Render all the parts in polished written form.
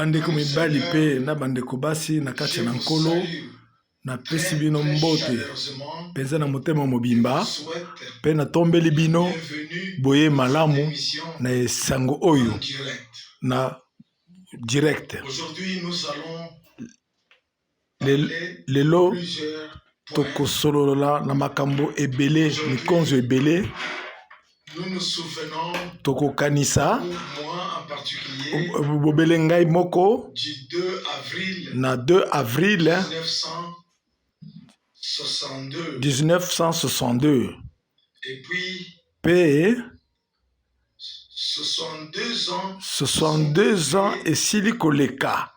bandeko mibali pe na bandeko basi na kati na nkolo na pesi bino mbote penza na motema mobimba pe na tombeli bino boye malamu na esango oyo na direct. Lelo tokosolola na makambo ebele mikonzo ebele tokokanisa bobele ngai moko na 2 avril 1962 pe 62 ans esili koleka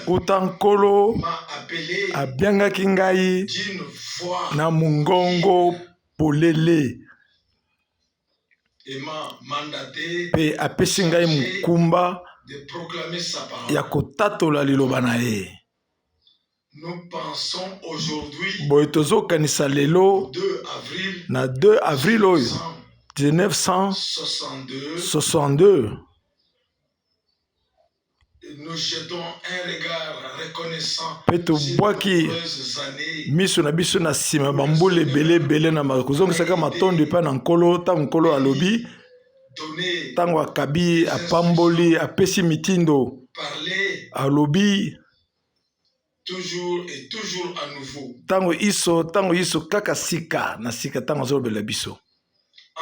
utankolo abiangaki ngai na mungongo polele pe apesi ngai mukumba ya kotatola liloba na ye. Boye tozokanisa lelo na 2 avril oyo 1962 pe tobwaki miso na biso na nsima bambula ebele na kozongisaka matondo epai na nkolo ntango nkolo alobi ntango akabi apamboli apesi mitindo alobi ntango iso kaka sika na sika ntango azolobela biso.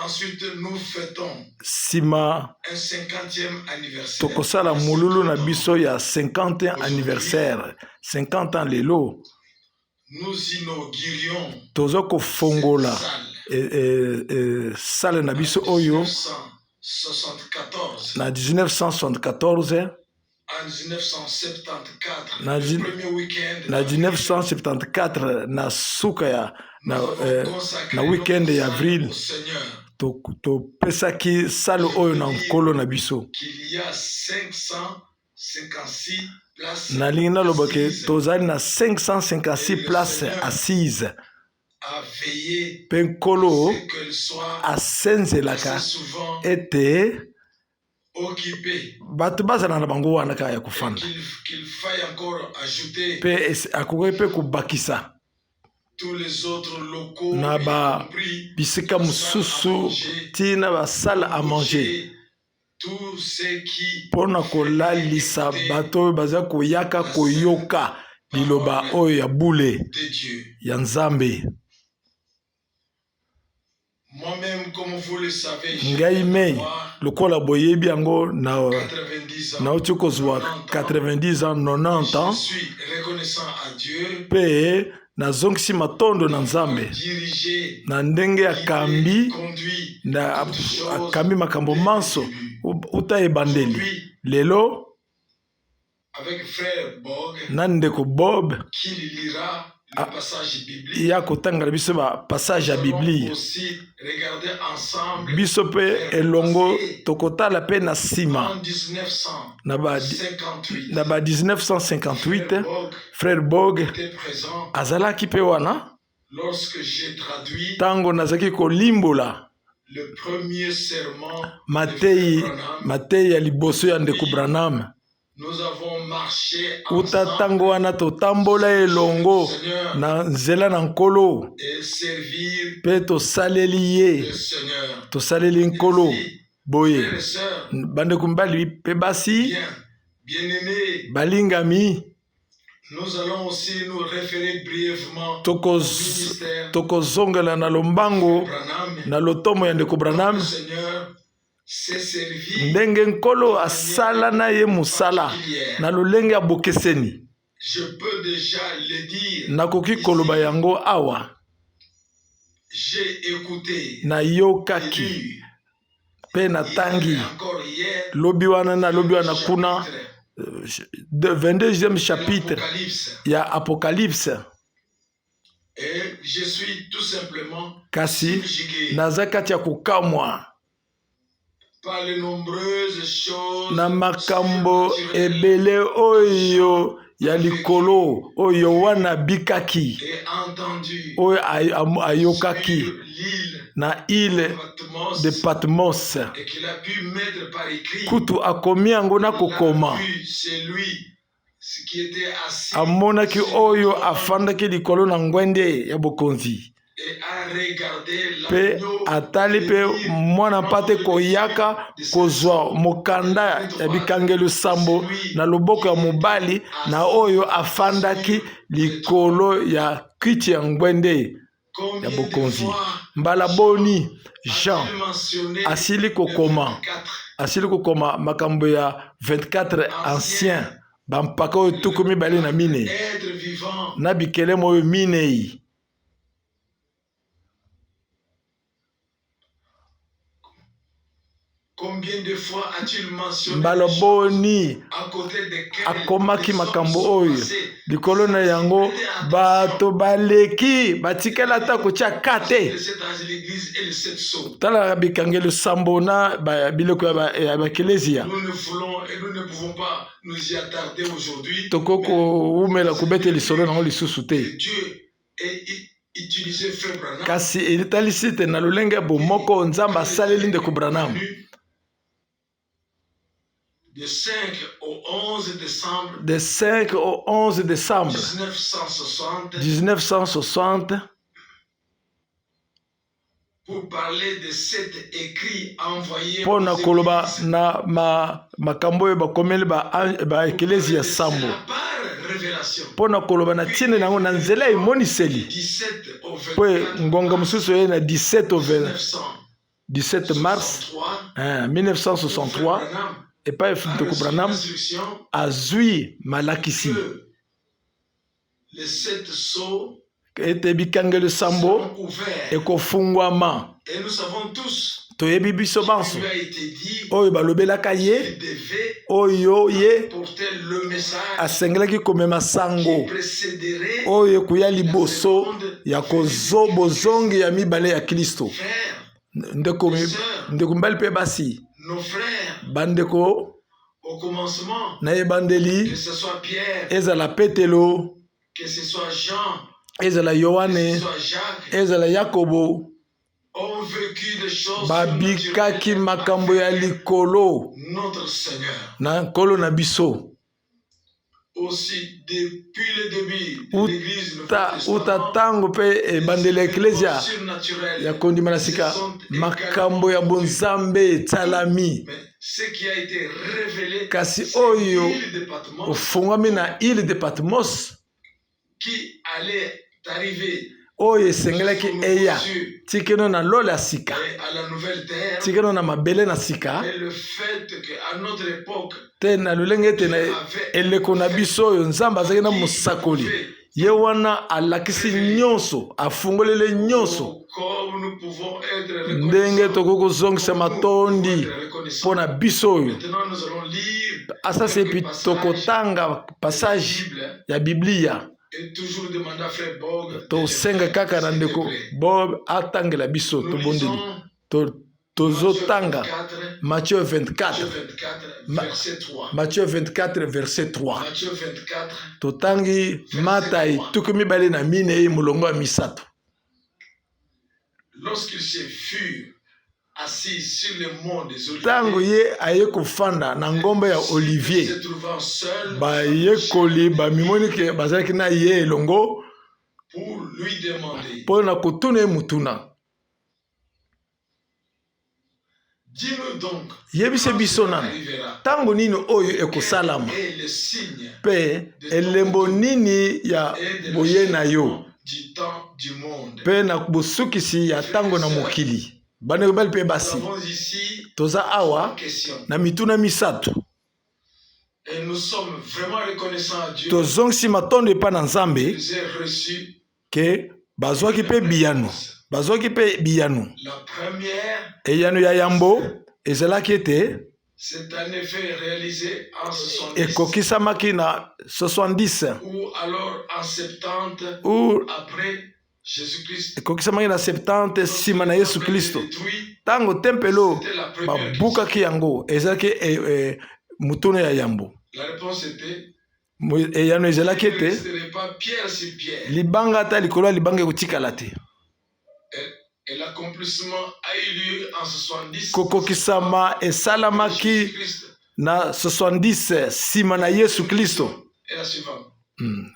Ensuite, nous fêtons sima un 50e anniversaire. Tokosala mululu na biso ya 50e anniversaire. 50 ans lelo. Nous inaugurions tozo kofongola salle na biso oyo 1974. Na 1974. En 1974. Na 1974 na suka ya na weekend ya avril. To pesaki salo oyo na nkolo na biso. Na lingina lobake tozali na 556 places assises. Pe nkolo asenzelaka ete bato bazala na bango wana kaka ya kofanda. Pe akoki pe kobakisa na ba bisika mususu tina basala à manger mpona kolalisa bato oyo baza koyaka koyoka liloba oyo ya bule ya Nzambe. Ngai mei lokola boyebi yango na oti kozwa 90 ans 90 ans pe nazongisi matondo na Nzambe na ndenge akambi makambo manso uta ebandeli lelo na ndeko Bob ya kotangala biso ba passage ya Biblia biso pe elongo tokotala pe na sima na ba 1958 frère Bog azalaki pe wana tango nazaki kolimbola Matei ya liboso ya ndeko Branham. Uta tango wana totambola elongo na nzela na nkolo pe tosaleli ye tosaleli nkolo boye bandeko mbali pe basi balingami. Nous allons aussi nous référer brièvement tokozongela na lombango na lotomo ya ndeko Branham ndenge nkolo asala na ye musala na lolenge ya bokeseni. Nakoki koloba yango awa na yokaki pe na tangi lobi wana kuna 22e chapitre ya Apocalypse. Et je suis tout simplement kasi naza kati ya kokamwa par les nombreuses choses na makambo ebele oyo ya likolo oyo wana bikaki et entendu oyo ayokaki sur l'île na île Patmos de Patmos et qu'il a pu mettre par écrit. kutu akomi yango na Il a kokoma vu celui qui était assis amonaki sur oyo le trône afandaki likolo na ngwende ya bokonzi et a regardé mpe l'agneau atali mpe venir mwana mpate prendre koyaka de ses kozwa sceaux. mokanda ya bikangelo sambo na loboko ya mobali na oyo afandaki likolo ya kiti ya ngwende ya Combien de bokonzi. fois Mbala boni Jean a-t-il mentionné asili le kokoma 24 asili kokoma makambo ya 24 ancien bampaka oyo tuku mibale na mine être vivant? na bikelemo oyo minei. Combien de fois a-t-il mentionné mbala les choses boni à côté desquelles akomaki les hommes makambo sont oyo passés? likolo na yango bato baleki batikala ata kotia kate Le 7 ans de l'église et le 7 sceaux. tala bikangelo sambo na biloko ya bakelezia Nous ne voulons et nous ne pouvons pas nous y attarder aujourd'hui. tokoko umela kubete lisolo nango lisusu te Dieu est utilisé Frère Branham kasi elitalisi te na lolenge bomoko nzambe asaleli ndeko Branham de 5 au 11 décembre de 5 au 11 décembre 1960 1960 pour parler de cet écrit envoyé mpo na aux koloba églises. na makambo oyo bakomeli baekelezia sambo Par révélation. mpo na koloba na ntina nango na nzela ya emoniseli 17 au mpo 24 ngonga mosusu oye na 17 au 17 mars 1963 1963 Branham epai ndeko Branham instruction azwi malakisi que les 7 sceaux ete bikangelo sambo sont ouverts. ekofungwama Et nous savons tous toyebi biso banso qu'il lui a été dit oyo balobelaka ye qu'il devait oyo ye porter le message asengelaki komema qui sango précéderait oyo ekuya liboso ya bozongi ya mibale ya Kristo. frères, ndeko mibali mpe basi nos frères, bandeko au commencement, na ebandeli que ce soit Pierre, ezala Petelo que ce soit Jean, ezala que ce Yohane soit Jacques, ezala Yakobo ont vécu des choses babikaki surnaturelles makambo ya avec likolo notre Seigneur. na nkolo na biso Aussi, depuis le début de l'Église, le uta Protestant, tango mpe ebandeli ya eklesia surnaturel. ya kondima na sika makambo ya bonzambe etalami Mais ce qui a été révélé, kasi c'est oyo l'île de Patmos ofungwami na île de Patmos qui allait arriver oyo esengelaki eya sur tikeno na lola ya sika et à la nouvelle terre. tikeno na mabele na sika Et le fait qu'à notre époque, te na lolenge ete na eleko na biso oyo nzambe azalaki na mosakoli ye wana alakisi nyonso afungolele nyonso comme nous pouvons être ndenge reconnaissants, tokoki kozongisa matondi mpo na biso oyo maintenant nous allons lire asasi epi quelques passages tokotanga passage de la Bible ya biblia et toujours demander à Frère Bog de tosenga le kaka na faire, s'il ndeko te plaît. bob atangela biso Nous tobondeli lisons tozotanga Matthieu Matthieu 24 24, verset 3. Matthieu 24 verset 3 Matthieu 24, totangi matai tuku mibale na minei molongo ya misato lorsqu'ils se furent assis sur le mont des ntango Oliviers, ye aye kofanda na ngombe ya olivier se trouvant seul bayekoli bamimoni ke bazalaki na ye elongo pour lui demander, mpo na kotuna ye mutuna dis-nous donc, yebise quand biso cela nano arrivera, ntango nini oyo ekosalama et le signe mpe elembo nini ya et de boye na yo du temps du monde. mpe na bosukisi ya ntango na mokili bandeko bali mpe Nous basi avons ici toza trois awa questions. na mituna misato Et nous sommes vraiment reconnaissants à Dieu tozongisi matondo epai na nzambe qu'ils aient reçu ke bazwaki mpe biyano bazwaki mpe biyano la première. eyano ya yambo ezalaki ete C'est en effet réalisé en 70 ekokisamaki na 70 ou alors en 70 ou après Jésus-Christ. ekokisamaki na 70 nsima na yesu kristo Détruit, ntango tempelo c'était la première question. babukaki yango ezalaki mutuna ya yambo La réponse était eyano ezalaki ete Ce n'est pas pierre sur pierre. libanga ata likolo ya libanga ekotikala te. Et l'accomplissement a eu lieu en 70. Kokokisama esalamaki na 70 nsima na Yesu Kristo. Et la suivante.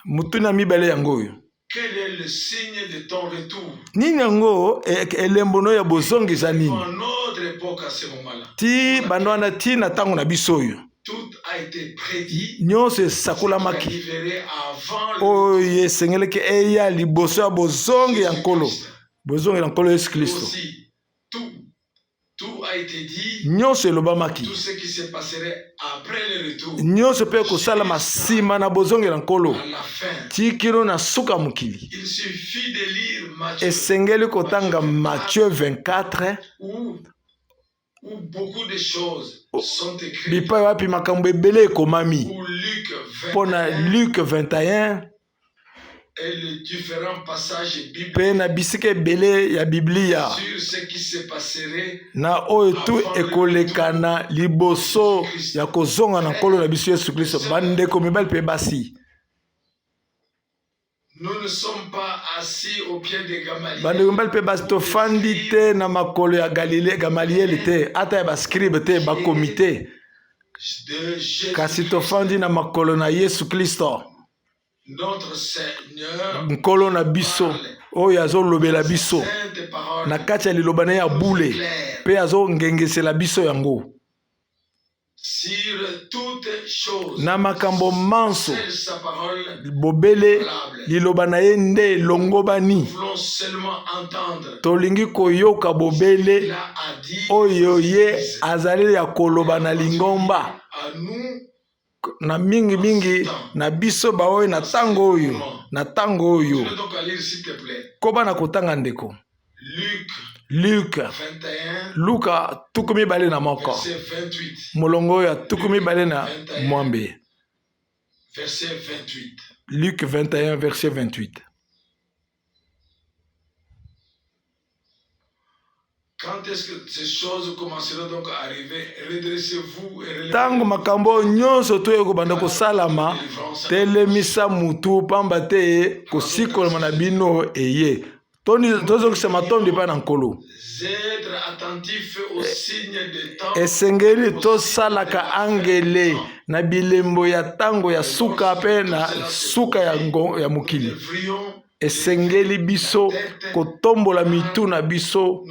Mutuna mibale yango oyo. Quel est le signe de ton retour? Nini yango elembono ya bozongisa nini? En notre époque à ce moment-là. Ti bando wana ti na tango na biso oyo. Tout a été prédit. Nyonso esakulamaki. Arriverait avant Oyo esengeleki eya liboso ya bozongi ya nkolo. Bozongi ya nkolo Yesu Kristo. aussi. Tout a été dit. Nyonso elobamaki. Tout ce qui se passerait après le retour. Nyonso pe kosalama nsima na bozongi ya nkolo. À la fin. Ti kino na suka mokili. Il suffit de lire Matthieu. Esengeli kotanga Matthieu 24. Où beaucoup de choses sont écrites. Bipai wapi makambo ebele ekomami. Pour Luc 21. Pona Luc 21. Et les différents passages bibliques. Pe na bisika ebele ya Biblia. Sur ce qui se passerait. Na oyo tu ekolekana liboso ya kozonga na nkolo na biso Yesu Kristo. Bandeko mibali pe basi. Nous ne sommes pas assis au pied de Gamaliel. Bandeko mibali pe basi tofandi te na makolo ya Gamaliel te. Ata ya bascribe te, bakomite. Kasi tofandi na makolo na Yesu Kristo. Notre Seigneur nkolo na biso oyo azolobela biso na kati ya liloba na ye ya bule mpe azongengesela biso yango na makambo manso bobele liloba na ye nde elongobani. Tolingi koyoka bobele oyo ye azali ya koloba na lingomba na mingi mingi na biso baoyo na tango oyo koba na kotanga ndeko Luka tukumi bale na moko molongo ya tukumi bale na mwambe. Luc 21 verset 28. Quand est-ce que ces choses commenceront donc à arriver? Redressez-vous et relevez. Tango makambo nyonso to ekobanda kosalama telemisa mutu pamba te kosikola na bino eye tozokisa matondi pa na nkolo. Être attentif aux signes de temps. Esengeli tosalaka angele na bilembo ya tango ya suka pe na suka ya mokili. Esengeli biso kotombola mitu na biso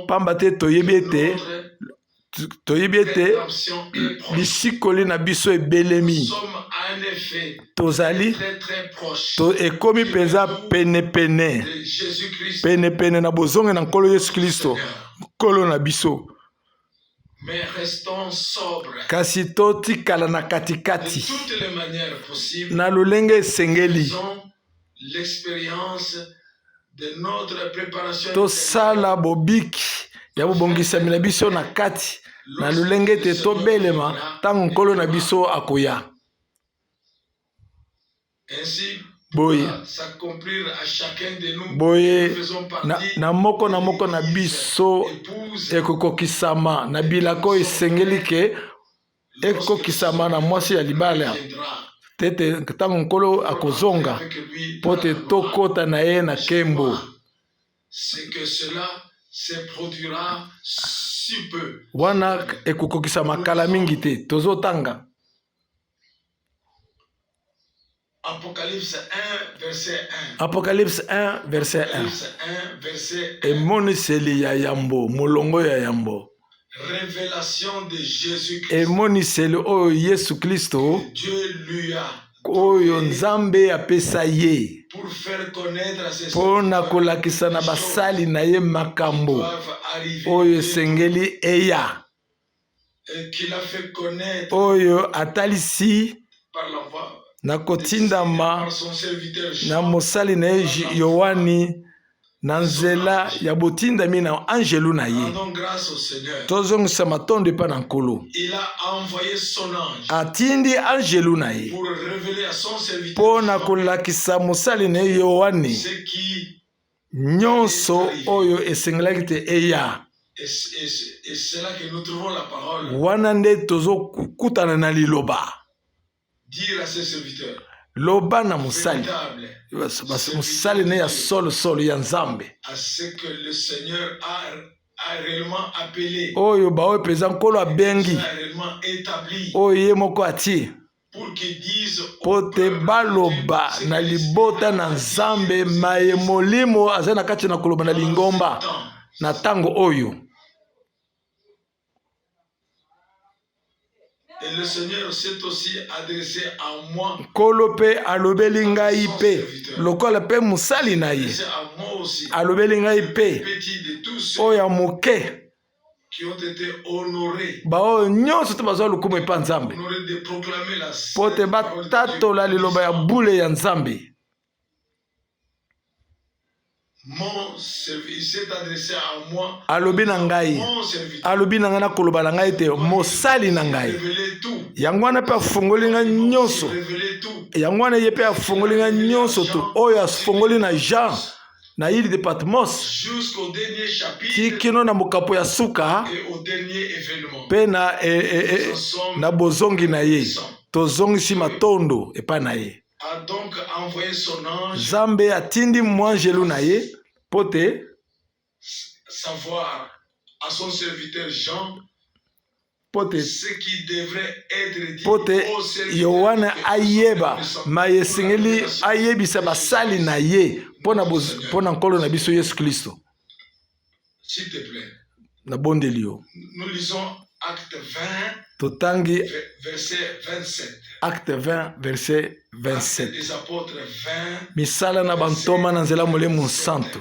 pamba te toyebi ete bisikoli na biso ebelemi tozali ekomi penza penepene na bozonge na nkolo Yesu Kristo nkolo na biso. Kasi totikala na katikati na lolenge esengeli tosala bobiki ya bobongisami na biso na kati na lolenge te tobelema ntango nkolo na biso akoya. Boye na moko na biso ekokokisama na bilako esengeli ke ekokisama na mwasi ya libala tete ntango nkolo akozonga po te tokota na ye na kembo. Wana ekokokisama kala mingi te tozotanga Apocalypse 1 verset 1. Emoniseli ya yambo molongo ya yambo. Révélation de Jésus-Christ. Emoniseli oyo Yesu Kristo oyo Nzambe apesa ye pona kolakisa na basali na ye makambo oyo esengeli eya oyo atalisi na kotindama na mosali na ye Yohani na nzela ya botindami na angelu na ye. Tozongisa matondo epa na nkolo. Atindi angelu na ye mpo na kolakisa mosali na ye Yohani nyonso oyo esengelaki te eya. Wana nde tozokutana na liloba dire à ses serviteurs, loba na musali véritable musali ne ya solo ya nzambe à ce que le Seigneur a réellement appelé, oyo baoyo mpenza nkolo abengi a réellement établi, oyo ye moko atie pour qu'ils disent po te baloba na libota na nzambe maye molimo aza na kati na koloba na lingomba na tango oyo. Et le Seigneur s'est aussi adressé à moi, nkolo mpe alobeli ngai mpe lokola mpe mosali na ye adressé à moi aussi, alobeli ngai mpe petit de tous ceux oyo ya moke qui ont été honorés, baoyo nyonso te bazwa lokumu epa nzambe honorés de proclamer la po te sainte parole de batatola Dieu. liloba ya bule ya nzambe. Il s'est adressé à moi, alobi na ngai mon serviteur, alobi na ngai na koloba na ngai te mosali na ngai révéler tout, yango wana mpe afungoli ngai nyonso révéler tout, yango wana ye mpe afungoli ngai nyonso to oyo afungoli na Jean na ile de Patmos jusqu'au dernier chapitre tikino na mokapo ya suka et au dernier événement. mpe na bozongi na ye tozongisi matondo epai na ye. A donc envoyé son ange Nzambe atindi mwanjelu na ye po te savoir à son serviteur Jean po te ce qui devrait être dit po te au serviteur yohana de ayeba son ma esengeli ayebisa basali na ye mpo na nkolo na biso Yesu Kristo. S'il te plaît, Na bondeli yo nous lisons Acte 20, totangi verset 27. acte 20 verset Acte 27 des apôtres 20, misala na bantoma na nzela molemo santo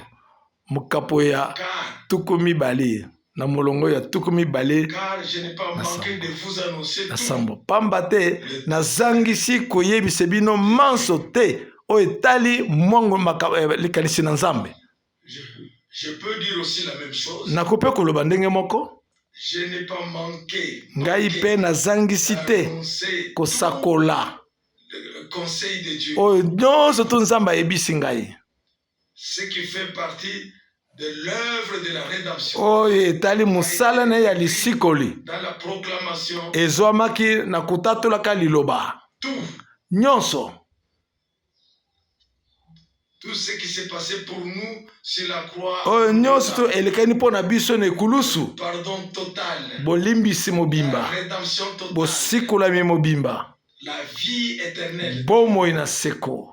mokapo ya car tuku mibale na molongo ya tuku mibale je n'ai pas manqué de vous annoncer na tout. sambo pamba te nazangisi koyebisa bino manso te oyo etali mwango likanisi na nzambe. Je peux dire aussi la même chose. Nakope koloba ndenge moko Je n'ai pas manqué ngai mpe nazangisi te kosakola le conseil de Dieu, oyo nyonso to nzambe ayebisi ngai ce qui fait partie de l'œuvre de la rédemption, oyo etali mosala na ye ya lisikoli dans la proclamation, ezwamaki na kotatolaka liloba tout nyonso ce qui s'est passé pour nous sur la croix, oyo nyonso to elekani mpo na biso na ekulusu pardon total, bolimbisi la mobimba rédemption totale, bosikolami mobimba la vie éternelle, bomoi na seko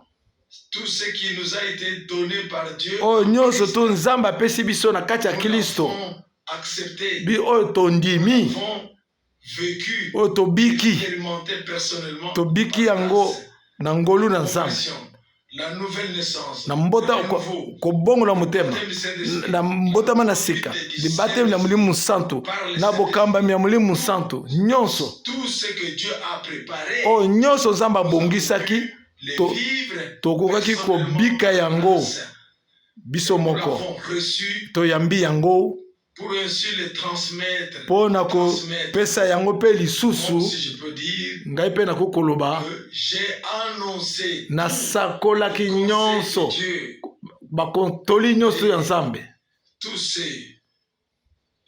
tout ce qui nous a été donné par Dieu, oyo nyonso to nzambe apesi biso na kati ya nous Kristo l'avons accepté, bi oyo tondimi nous avons vécu, oyo tobiki expérimenté personnellement tobiki par yango grâce. na ngolu na nzambe La nouvelle naissance, na mbota le nouveau, kobongola motema baptême du Saint-Esprit, na mbotama na sika libatemi ya molimo santo na bokambami ya molimo santo nyonso tout ce que Dieu a préparé, oyo nyonso nzambe abongisaki les to- vivre tokokaki personnellement kobika yango grâce. biso Nous moko l'avons reçu toyambi yango pour ainsi le transmettre, mpo na kopesa yango mpe Bon, lisusu si je peux dire, ngai mpe nakokoloba j'ai annoncé nasakolaki au conseil nyonso de Dieu, bakontoli nyonso ya nzambe tous ceux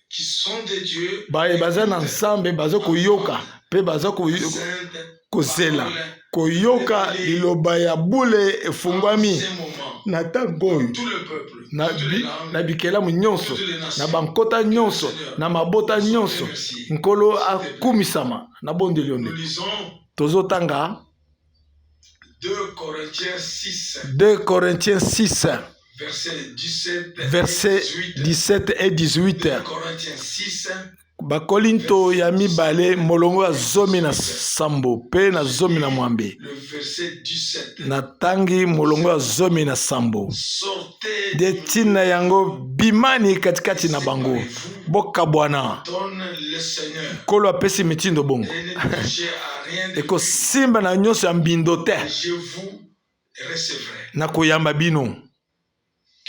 qui sont de Dieu, baza na nzambe baza koyoka mpe baza sainte kozela parole, koyoka liloba ya bule en efungwami ces moments, na ntango oyo tout le peuple, na toutes les langues, na bikelamu nyonso na bankota nyonso na mabota nyonso nkolo akumisama na bondeli yo nous nde lisons tozotanga 2 Corinthiens 6, 2 Corinthiens 6 versets 17 verset et 18. 17 et 18 2 Corinthiens 6, bakolinto ya mibale molongo ya zomi na sambo mpe na zomi na mwambe le verset 17. natangi molongo ya zomi na sambo Sortez de ntina yango bimani katikati na bango bokabwana donne le Seigneur nkolo apesi mitindo bongo et ne touchez à rien de plus. ekosimba na nyonso ya mbindo te Je vous recevrai. na koyamba bino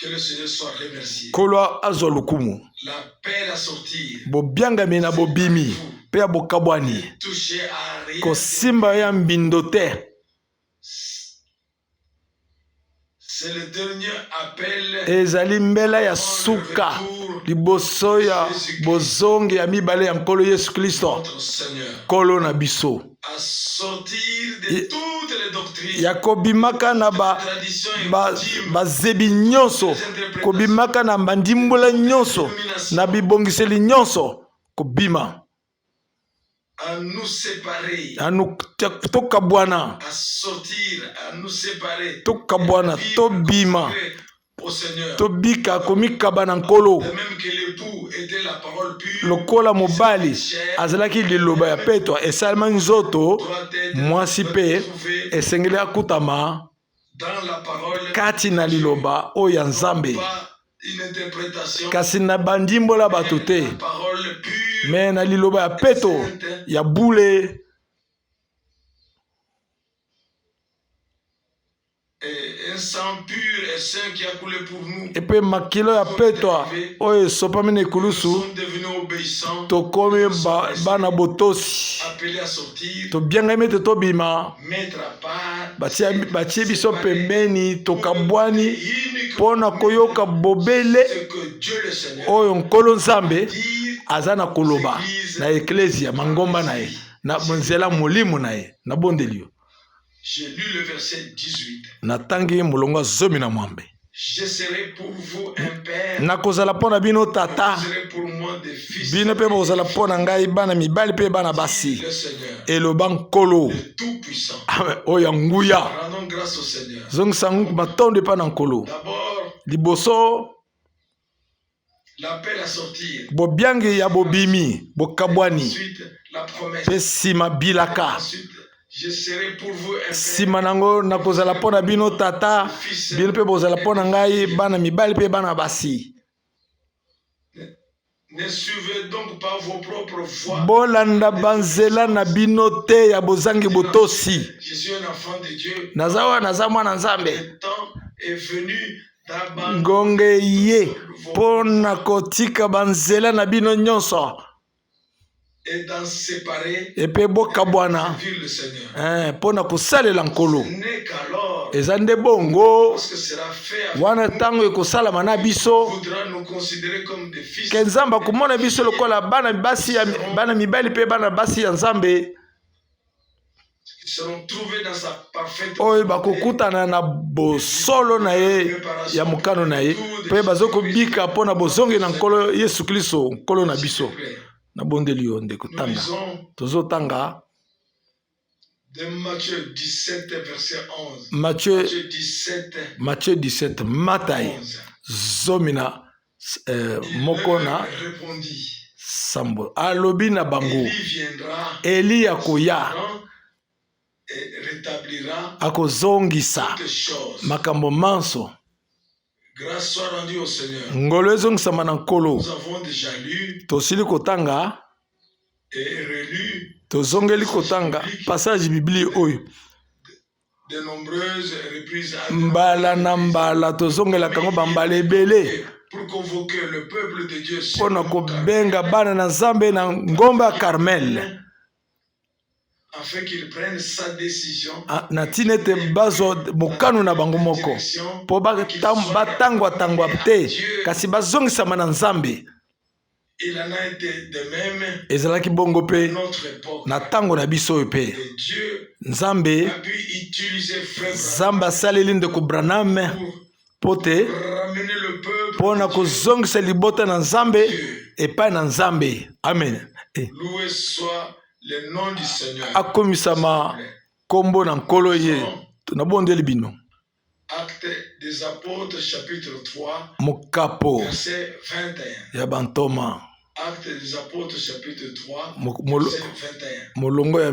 Que le Seigneur soit remercié. nkolo azwa lukumu La paix à sortir. bobiangami na bobimi mpe ya bokabwani Toucher à rien. kosimba ya mbindo te C'est le dernier appel. ezali mbela ya suka liboso ya bozongi ya mibale ya nkolo yesu kristo Notre Seigneur. nkolo na biso à sortir de toutes les doctrines, ya kobimaka na bazebi nyonso, kobimaka na bandimbola nyonso, na bibongiseli nyonso, kobima. À nous séparer, tokabwana, à sortir, à nous séparer, tokabwana, tobima, au Seigneur. tobika komikaba na nkolo. De même que l'époux était la parole pure, lokola mobali azalaki liloba ya petwa esalema nzoto, mwasi pe esengeli akutama kati na liloba oyo ya Nzambe, kasi na bandimbola bato te, me na liloba ya peto ya bule. Un sang pur et saint qui a coulé pour nous. Et puis makilo ya petwa oyo esopami na ekulusu, tokomi bana botosi, tobiangami ete tobima, batie biso pembeni, tokabwani mpona koyoka bobele oyo nkolo Nzambe aza na koloba na eklesia mangomba na ye, na nzela molimo na ye, na bondeli yo. J'ai lu le verset 18. Natangi mulongo zomi na mwambe. Je serai pour vous un père. Nakozala pona bino tata. Vous serez pour moi des fils. Bino pe bozala pona ngai bana mibali pe bana basi. Eloba nkolo. Le tout puissant. Oya nguya. Rendons grâce au Seigneur. Zong sangu matonde pa na nkolo. D'abord, liboso l'appel à sortir. Bobiangi ya bobimi, bokabwani. Ensuite, la promesse. Pe sima bilaka. Ensuite, je serai pour vous un père. Simanango nakozala pona bino tata, bino pe bozala pona ngai bana mibali pe bana basi. Ne suivez donc pas vos propres voies. Bolanda banzela na bino te ya bozangi botosi. Je suis un enfant de Dieu. Nazawa nazamwa na Nzambe. Le temps est venu d'abandonner ngonge ye pona kotika banzela na bino nyonso. Et d'en séparer, epe bokabwana le Seigneur. Pona kosalela nkolo. N'est qu'alors, eza nde bongo lorsque sera fait, wana ntango ekosalama na biso voudra nous considérer comme des fils. ke Nzambe akomona biso lokola bana mibali pe bana basi ya Nzambe Seront trouvés dans sa parfaite oyo bakokutana na bosolo na ye ya mokano na ye pe bazokobika mpona bozongi na nkolo Yesu Kristo nkolo na biso. Na bondeli yo ndeko tanga tozotanga de Matthieu 17 verset 11. Matthieu 17 Matai zomina moko na sambo alobi na bango Eli akoya akozongisa makambo manso. Grâce soit rendue au Seigneur. Ngolo ezongisama na nkolo. Nous avons déjà lu tosili kotanga et relu tozongeli kotanga passage bibli oyo de nombreuses reprises mbala na mbala tozongela kango bambala ebele pour convoquer le peuple de Dieu mpona kobenga bana na Nzambe na ngomba ya Carmel afin qu'ils prennent sa décision na ntina ete bazwa mokano na bango moko mpo batangwatangwa te kasi bazongisama na Nzambe. Il en a été de même ezalaki bongo mpe notre époque. na ntango na biso oyo mpe Nzambe asaleli ndeko Branham mpo te mpona kozongisa libota na Nzambe epai na Nzambe. Amen. Loué soit le nom du Seigneur. Akomisama kombo na nkolo ye tunabondeli bino. Acte des apôtres chapitre 3 mokapo verset 21. ya bantoma. Acte des apôtres chapitre 3 verset 21. Molongo ya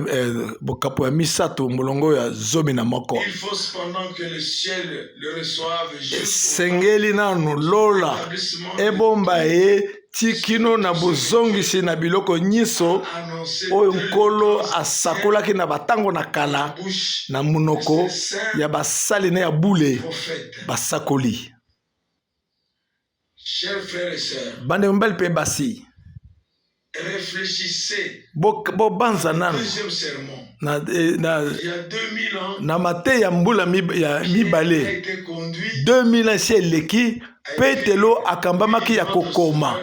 mokapo ya misato molongo ya zomi na moko. Il faut cependant que le ciel le reçoive sengeli nanu lola ebomba ye tikino na bozongisi na biloko nyiso oyo nkolo asakolaki na batango na kala na munoko ya basali na ya bule basakoli. Chers frères et sœurs, bande mbali pe basi réfléchissez bobanza nanu deuxième sermon il y a 2000 ans na mate ya mbula ya mibale 2000 ans eleki Petelo akambamaki ya kokoma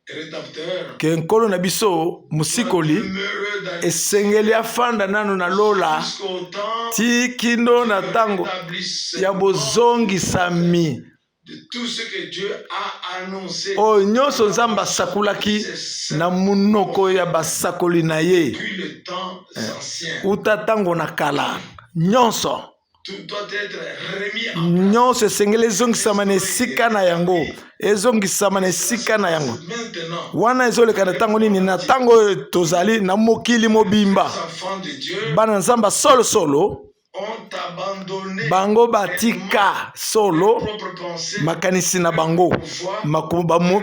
rédempteur, ke nkolo na biso musikoli demeureux dans esengeli afanda nano na lola jusqu'au temps ti kino na du ntango rétablissement ya bozongisami de tout ce que Dieu a annoncé oyo nyonso nzambe asakulaki na munoko ya basakoli na ye depuis le temps ancien. uta ntango na kala nyonso Tout doit être remis en place. nyonso esengeli ezongisama na esika na yango ezongisama na esika na yango Maintenant, wana ezoleka na ntango nini na ntango oyo tozali na mokili mobimba les enfants de Dieu bana nzambe solosolo ont abandonné bango batika solo leurs propres pensées, makanisi na bango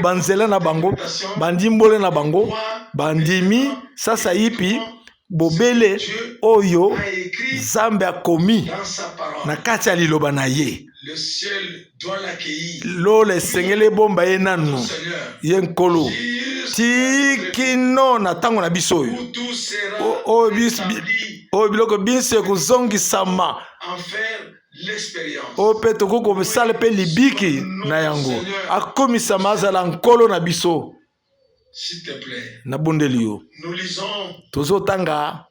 banzela na bango bandimbole na bango bandimi sasa yipi bobele oyo a écrit nzambe akomi dans sa parole. na kati ya liloba na ye Le ciel doit l'accueillir. lola esengeli ebomba ye nanu Seigneur, ye nkolo tikino na ntango na biso oyo où tout sera oyo biso- rétabli, oyo biloko biso ekozongisama en faire l'expérience. oyo mpe tokoki kosala mpe libiki na yango akomisama azala nkolo na biso S'il te plaît, nabondeli yo nous lisons tozotanga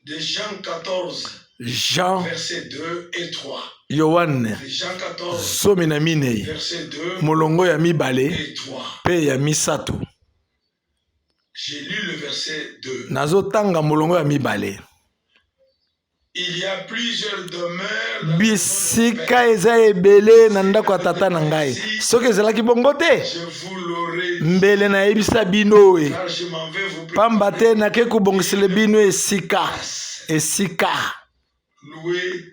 de Jean 14, Jean versets 2 et 3. yohane De Jean 14, somi na minei versets 2 molongo ya mibale et 3. mpe ya misato J'ai lu le verset 2. nazotanga molongo ya mibale Il y a plusieurs demeures dans bisika eza ebele na ndako ya tata na ngai soki ezalaki bongo te je vous l'aurai dit, mbele nayebisa bino e car je m'en vais vous pamba te nake kobongisela bino esika esika louer,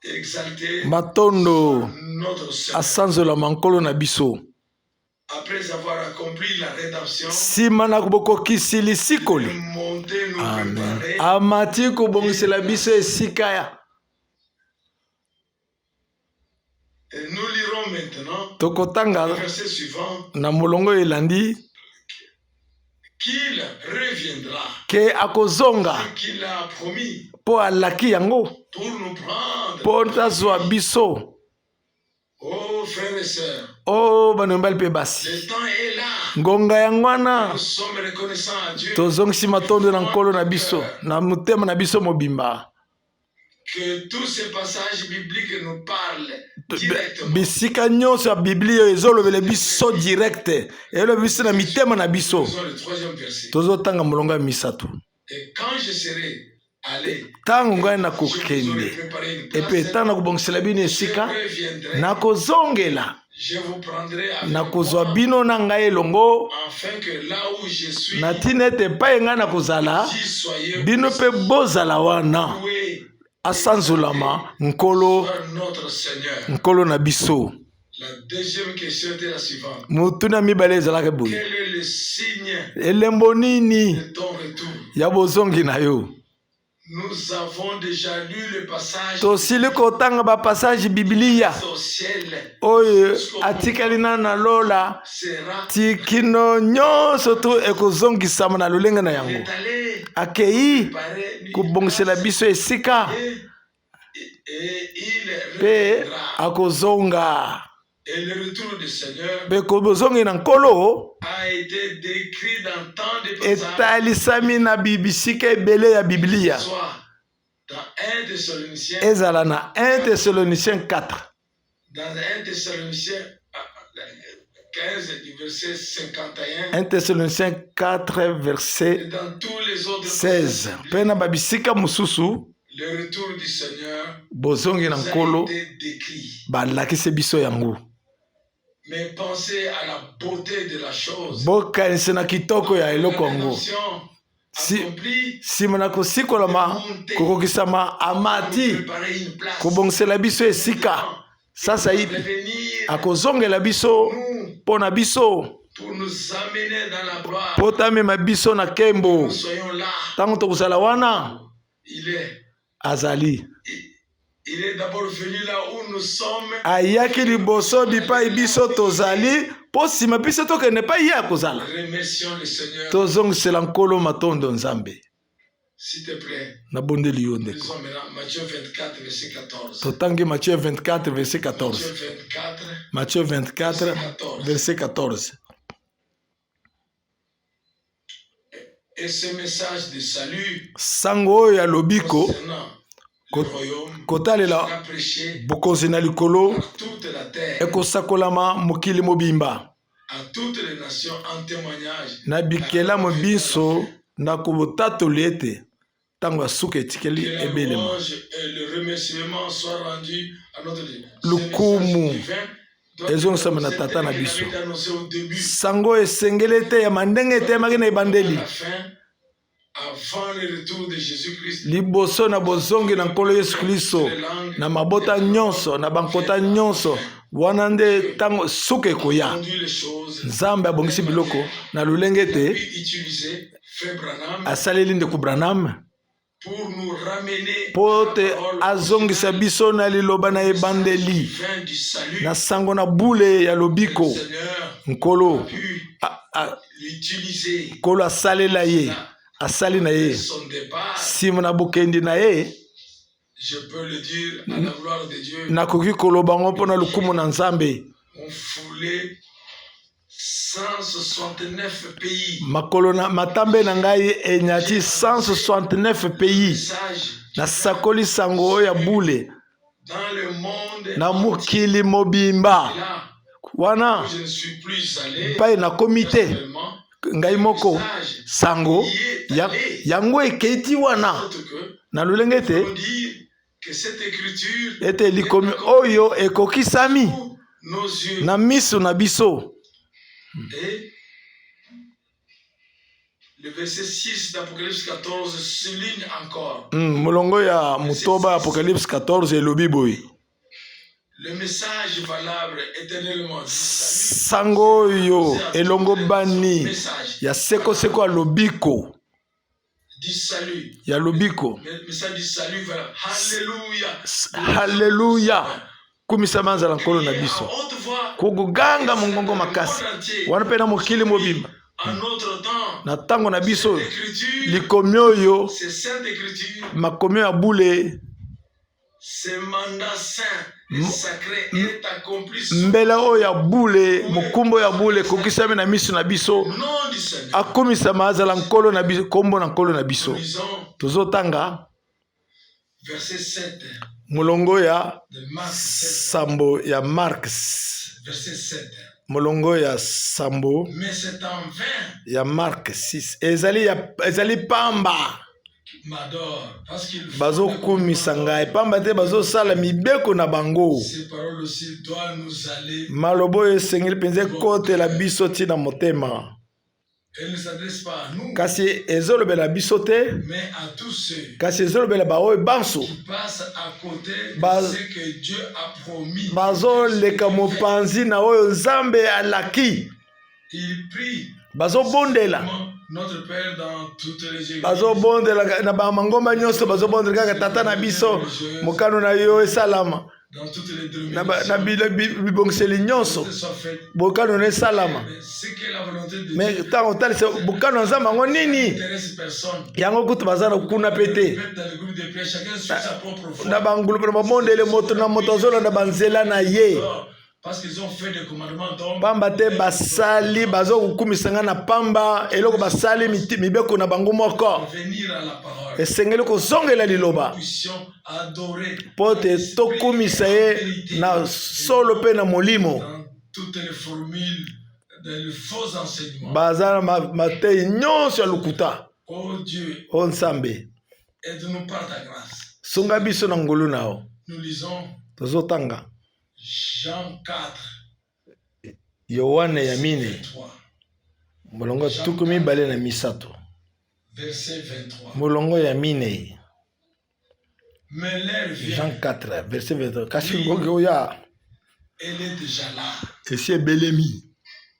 exalter matondo notre Seigneur. asanzolama nkolo na biso Après avoir accompli la rédemption, nsima na bokokisi lisikoli monter nous amen préparer. amati kobongisela biso esika ya Et nous lirons maintenant tokotanga le verset suivant, na molongo elandi qu'il reviendra, ke akozonga ce qu'il a promis, mpo alaki yango pour nous prendre. mpo tazwa biso Oh frères et sœurs, o bano mibali mpe basi le temps est là. ngonga yango wana Nous sommes reconnaissants à Dieu tozongisi matondo na nkolo na biso na motema na biso mobimba que tous ces passages bibliques nous parlent directement. bisika nyonso ya biblia oyo ezolobela biso directe elobi biso na mitema na biso Nous le troisième verset. tozotanga molongo ya misato Et quand je serai allé, ntango ngai je vous aurai nakokende préparé une epe place, ntango nakobongisela bino je esika reviendrai, nakozongela je vous prendrai avec nakozwa moi, bino na ngai elongo afin que là où je suis, na ntina ete epai ngai nakozala j'y soyez bino mpe bozala wana loué asanzolama nkolo par notre Seigneur. nkolo na biso La deuxième question était la suivante. motuni ya mibale ezalaki boye Quel est le signe elembo nini de ton retour? ya bozongi na yo Nous avons déjà lu le passage tosili kotanga bapassage bibilia au ciel oyo atikali na lola sera tikino nyonso to ekozongisama na lolenge na yango étalé, akei préparé, une kobongisela place, biso esika et il mpe reviendra. akozonga Et le retour du Seigneur mpe kobozongi na nkolo a été décrit dans tant de passages, etalisami na bisika ebele ya biblia soit dans 1 Thessaloniciens, ezala na 1 Thessaloniciens 4 dans 1 Thessaloniciens 15 du verset 51, 1 Thessaloniciens 4 et verset dans tous les autres 16 passages, mpe na babisika mosusu le retour du Seigneur bozongi na nous a nkolo été décrit. balakisi biso yango Mais pensez à la beauté de la chose. bokanisi na kitoko ya La eloko yango rédemption Si- accomplie, nsima na kosikolama kokokisama amati préparer une place. kobongisela biso esika sasa yipi Revenir akozongela biso nous mpo na biso pour nous amener dans la gloire. mpo tamema biso na nkembo Nous soyons là. ntango tokozala wana Il est azali Il est d'abord venu là où nous sommes. ayaki liboso bipai biso tozali mpo nsima biso tokende epai ye akozala Remercions le Seigneur. tozongisela nkolo matondo nzambe S'il te plaît. nabondeli yo Nous ndeko lisons maintenant Matthieu 24, verset 14. totangi Matthieu 24 verset 14 Matthieu 24, Matthieu 24 verset 14 Et ce message de salut sango ya lobiko concernant le royaume kotalela sera prêché bokonzi na likolo par toute la terre, ekosakolama mokili mobimba à toutes les nations en témoignage. na bikelamu biso na kobotatoli ete ntango ya suka etikeli Que la ebelema louange et le remerciement soient rendus à notre Dieu. Lukumu ezongisama na tata na biso sango esengeli ete ya mandenge eteyamaki na ebandeli avant le retour de Jésus-Christ, liboso na bozongi na nkolo yesu kristo na mabota nyonso na bankota nyonso wana nde ntango suka ekoya conduit les choses, nzambe abongisi biloko na lolenge ete puis utiliser Frère Branham asaleli ndeko branham pour nous ramener mpo te azongisa biso na liloba na ebandeli fin du salut. na sango na bule ya lobiko Le Seigneur nkolo pu l'utiliser nkolo asalela ye asali na ye son départ. nsima na bokendi na ye Je peux le dire à la gloire de Dieu. nakoki koloba ngo mpo na lukumu na nzambe On foulait 169 pays. makolo na matambe na ngai enyati 169 pays Message nasakoli sango oyo ya bule dans le monde na mokili mobimba là wana où je ne suis plus allé. mpai nakomi te Personnellement, ngai moko message sango yango eketi wana autre que na lolenge ete on dit que cette écriture ete likomi oyo ekokisami sous nos yeux. na miso na biso Et le verset 6 d'Apocalypse 14 souligne encore molongo ya motoba apocalypse 14 elobi boye le message valable éternellement du salut. sango oyo elongo bani Message ya sekoseko ya lobiko du salut. ya lobiko Le message du salut valable. Alléluia. haleluya kumisama nzala nkolo na Et biso en haute voix, kogoganga mongongo makasi le monde entier, wana mpe na mokili mobimba en notre temps, na ntango na biso l'écriture, likomi oyo c'est sainte écriture, makomi ya bule ce mandat saint et sacré est accompli sous mbela oyo ya bule mokumbo ya bule ekokisami na miso na biso le nom du Seigneur. akomisama azala nkolo na biso kombo na nkolo na biso Nous lisons tozotanga verset 7 molongo ya de Marc 7, sambo ya mark verset 7. molongo ya sambo Mais c'est en vain ya mark 6 ezali pamba qu'il m'adore, parce qu'il faut bazokumisa ngai pamba te bazosala mibeko na bango ces paroles aussi doivent nous aller. maloba oyo esengeli mpenza ekotela biso ntina motema Elle ne s'adresse pas à nous, kasi ezolobela biso te mais à tous ceux kasi ezolobela baoyo banso qui passent à côté de Bas- ce que Dieu a promis. bazoleka mopanzi na oyo nzambe alaki Il prie bazobondela notre Père dans toutes les églises. bazobondela na bamangomba nyonso bazobondela kaka tata na biso mokano na yo esalama Dans toutes les na dénominations. bibongiseli nyonso Que soit fait. bokano na esalama Mais ce que la volonté de me Dieu ntango otalisa bokano na nzambe yango nini n'intéresse personne. yango kutu baza na kuna pe te Peut-être dans le groupe de prière, chacun suit sa propre foi. na bangulupe na babondele moto na moto azolanda banzela na ye Alors, parce qu'ils ont fait des commandements d'hommes. pamba te basali bazokokumisa ngai na pamba eloko basali mibeko na bango moko Venir à la parole. esengeli kozongela liloba Nous puissions adorer mpo te tokumisa ye na solo mpe na molimo dans toutes les formules, dans les faux enseignements. baza na matei nyonso ya lokuta Oh Dieu, o nzambe aide-nous par ta grâce. sunga biso na ngolu na yo Nous lisons tozotanga Jean 4, yohane ya mine 23, molongo ya tuku mibale na misato verset 23. molongo ya mine Mais l'heure vient, Jean 4 verset 23 kasi ngonge oya elle est déjà là, esi ebelemi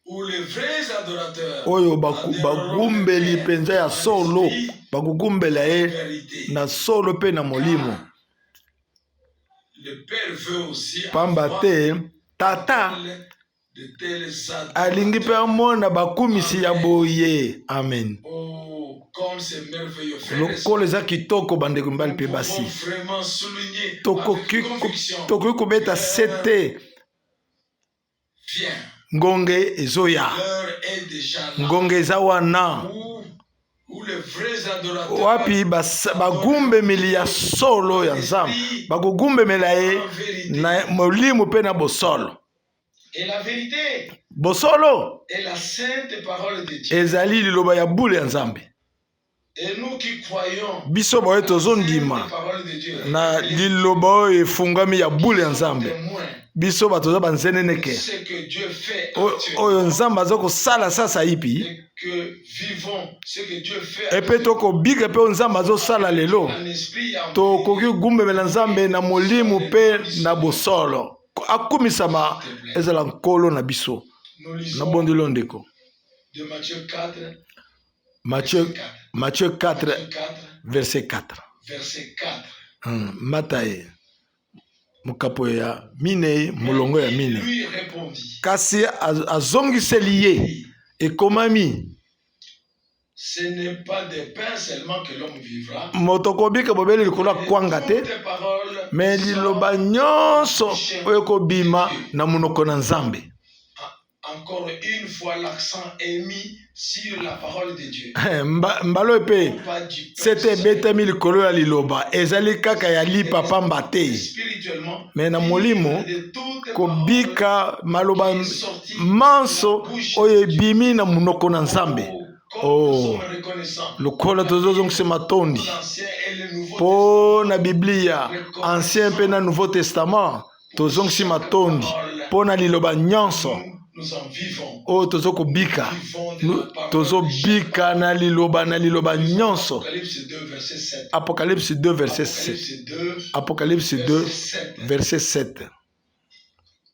où les vrais adorateurs oyo bagumbeli mpenza ya solo bakogumbela ye vérité. na solo mpe na molimo Le Père veut aussi pamba avoir te tata de tels adorateurs. alingi mpe amona bakumisi ya boye amen Oh, comme c'est merveilleux. Frères et sœurs, lokolo eza kitoko bandeko mibali mpe nous basi pouvons vraiment souligner tokoki avec conviction. tokoki kobeta sete Viens, ngonge ezoya l'heure est déjà là. ngonge eza wana Où où les vrais adorateurs wapi bagumbemeli ya solo ya nzambe bakogumbemela ye na molimo mpe na bosolo. Et la vérité Bosolo est la sainte parole de Dieu. ezali liloba ya bule ya nzambe. Et nous qui croyons biso boye tozondima na liloba oyo efungami ya bule ya nzambe, biso bato za banzeneneke oyo nzambe aza kosala sasa ipi epe tokobika mpe oyo nzambe azosala lelo, tokoki gumbemela nzambe na molimo mpe na bosolo akumisama ezala nkolo na biso. Nabondeli ndeko Matthieu 4 verset 4. Mataye mukapo ya mine mulongo ya mine. Kasi azongiseli ye ekomami, ce n'est pas des pains seulement que l'homme vivra, motokobika bobeli likolo kwanga te, me liloba nyonso oyo kobima na munoko na nzambe. Encore une fois, l'accent est mis sur la parole de Dieu. Mbalo epe c'était betami likolo ya liloba ezali kaka ya lipa pamba te, me na molimo kobika maloba manso oyo ebimi na munoko na nzambe. Oh, lokola tozozongisa matondi po na Biblia Ancien mpe na Nouveau Testament, tozongisi matondi po na liloba nyonso oyo tozokobika, tozobika na liloba nyonso. Apocalypse 2 verset 7. Apocalypse 2 verset 7.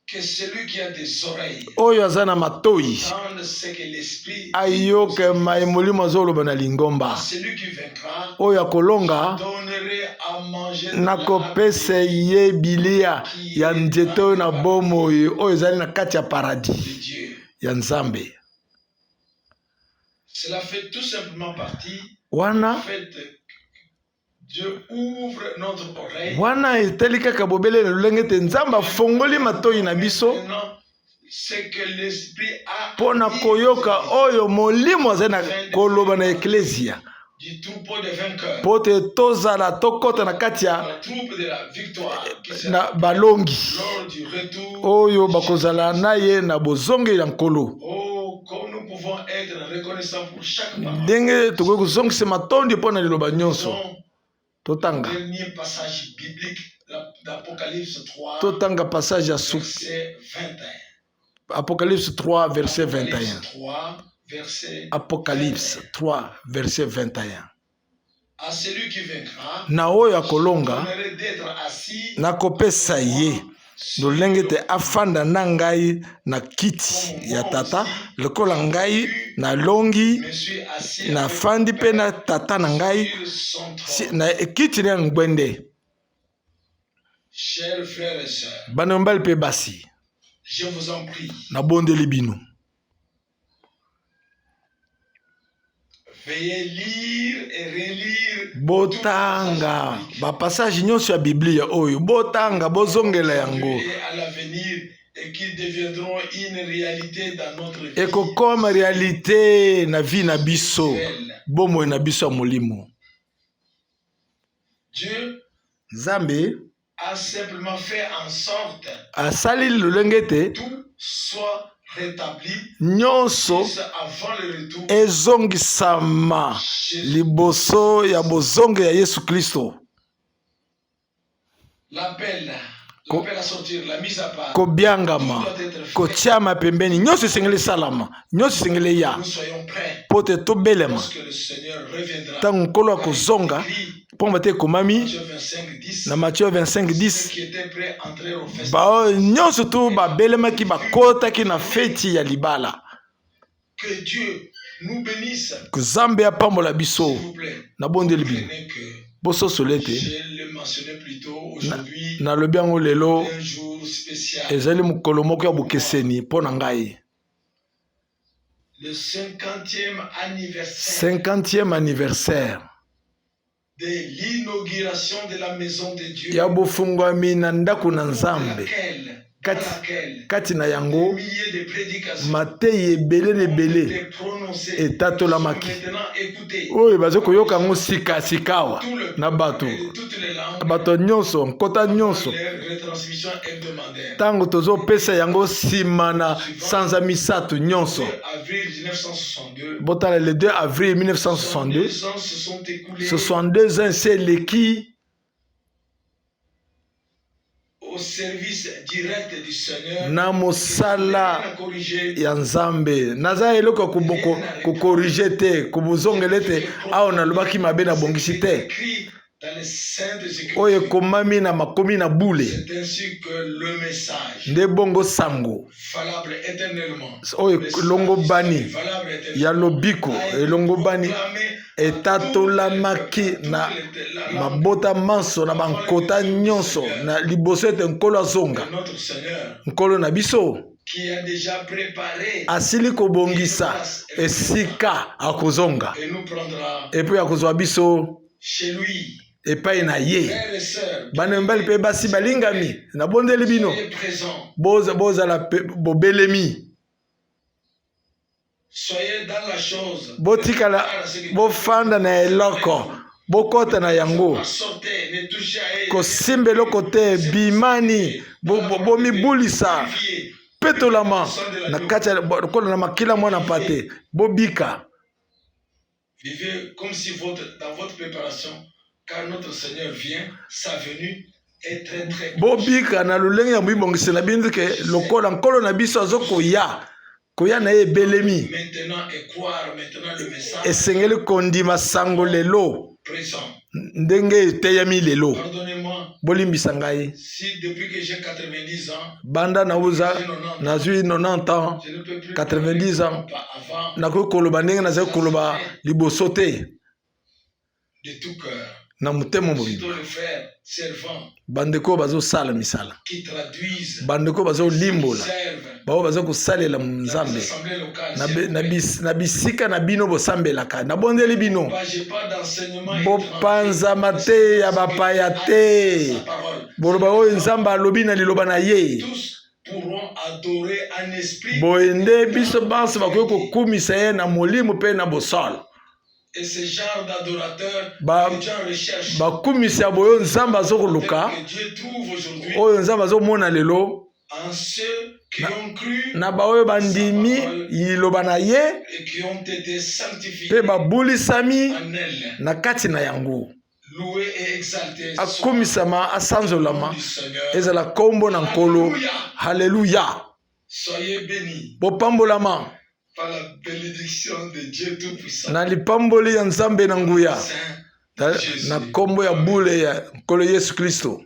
Que celui qui a des oreilles oyo aza na matoi entende ce que l'esprit ayoke molimo azoloba na lingomba. Celui qui vaincra oyo akolonga donnerait à manger nakopesa ye bilia ya nzete oyo na bomoi oyo ezali na kati ya paradis ya nzambe. Cela fait tout simplement partie wana Dieu ouvre notre oreille. Wana eteli kaka bobele lolenge te nzamba fongoli matoi na biso c'est que l'esprit a pona koyoka oyo molimo azana koloba na eklesia du troupeau des vainqueurs. Pote tozala tokota na kati ya troupe de la victoire na balongi lors du retour oyo bakozala naye na bozonge ya nkolo. Comme nous pouvons être reconnaissants pour chaque parole. Ndenge tokoki kozongisa matondi pona liloba nyonso. Totanga. Dernier passage biblique d'Apocalypse 3. Totanga passage ya verset 21. Apocalypse 3 verset 21. 3 verset Apocalypse 3 verset 21. À celui qui vaincra, na oyo akolonga d'être assis nakopesa ye lolenge te afanda na ngai na kiti ya tata lokola ngai na longi na fandi pe na tata na ngai na kiti na ngwende. Chers frères et sœurs, bana mbali pe basi, je vous en prie, na bondeli bino, veuillez lire et relire botanga ba passage nyonso ya Biblia oyo, botanga bozongela yango à l'avenir et qui deviendront une réalité dans notre vie. Eko comme réalité na vie na biso, bomo na biso molimo. Dieu Nzambe a simplement fait en sorte asali lolenge te tout soit rétabli nyonso avant le retour ezongisama liboso ya bozonge ya Yesu Kristo. L'appel à sortir, la mise à part, kobiangama kotiama pembeni nyonso esengeli salama, nyonso esengeli ya nous soyons prêts pote tobelema lorsque le Seigneur reviendra. ntango nkolo akozonga pomba te ekomami na Matthieu 25:10 qui était prêt à entrer au festin. bao nyonso tu babelemaki bakotaki na feti ya libala. Que Dieu nous bénisse. Nzambe apambola biso S'il vous plaît, na bondeli bino comprenez que bososole te je le mentionnais plus tôt, aujourd'hui nalobi yango lelo un jour spécial, ezali mokolo moko ya bokeseni mpo na ngai. le 50e 50e anniversaire de l'inauguration de la maison de Dieu, ya bofungwami na ndako na Nzambe kati na yango milliers de prédications matei ebele na ebele étaient prononcées. etatolamaki Maintenant, écoutez, oyo baza koyoka yango sikawa na bato et de toutes les langues, bato nyonso nkota nyonso les retransmissions hebdomadaires. ntango tozopesa yango nsima na sanza misato nyonso. 2 avril 1962, Botala le 2 avril 1962 2 ans se sont écoulés 62 ans c'est leki au service direct du Seigneur. na mosala Rien à corriger. ya nzambe naza eloko kokorige te kobozongele te awa nalobaki mabe na bongisi te Écrit dans les saintes écritures. oyo ekomami na makomi na bule C'est ainsi que le message nde bongo sango valable éternellement, oyo le elongo salut bani valable éternellement, ya lobiko a été elongo bani proclamé etatolamaki na mabota manso na bankota nyonso na liboso ete nkolo azonga de notre Seigneur nkolo na biso qui a déjà préparé asili kobongisa esika akozonga et nous prendra epuis akozwa biso chez lui. epai na ye Frères et sœurs, bana mibali mpe basi balingami nabondeli bino soyez présents, bozala bobelemi soyez dans la chose, botikala bofanda na eloko bokota na yango sortez, ne touchez à elle, kosimba eloko te bimani bomibulisa purifiez. petolama na kati kola na makila mwana pate bobika Vivez comme si dans votre préparation, car notre Seigneur vient, sa venue est très très proche. bobika na lolenge ya moibongisela bino ke lokola nkolo na biso koya na ye ebelemi Maintenant et croire maintenant le message esengeli kondima sango lelo présent. ndenge eteyami lelo. Pardonnez-moi Bolimbisa ngai si depuis que j'ai 90 ans, banda nauza nazwi 90 ans je ne peux plus 90 ans pas avant nakoki koloba ndenge nazali koloba liboso te de tout cœur. na motema mobimba. Surtout les frères servants Bandeko bazosala misala, qui traduisent, bandeko bazolimbola, servent bao bazokosalela dans les nzambe assemblées locales. na bisika na bino bosambelaka nabondeli bino J'ai pas d'enseignement bopanzama te ya bapaya te sa parole. boloba oyo nzambe alobi na liloba na ye Tous pourront adorer en esprit boyende biso banso bakoki kokumisa ye na molimo mpe na bosolo. et ce genre d'adorateurs Ba- que Dieu recherche, bakumisi ya boyo nzambe azokoluka que Dieu trouve aujourd'hui oyo nzambe azomona lelo en ceux qui ont cru na baoyo bandimi liloba na ye et qui ont été sanctifiés mpe babulisami en elle. na kati na yango Loué et exalté soit akumisama le asanzolama nom du Seigneur. ezala kombo na nkolo. Haleluya, Soyez bénis bopambolama par la bénédiction de Dieu Tout-Puissant. na lipamboli ya nzambe na nguya Saint na Jésus. kombo ya bule ya nkolo Yesu Kristo.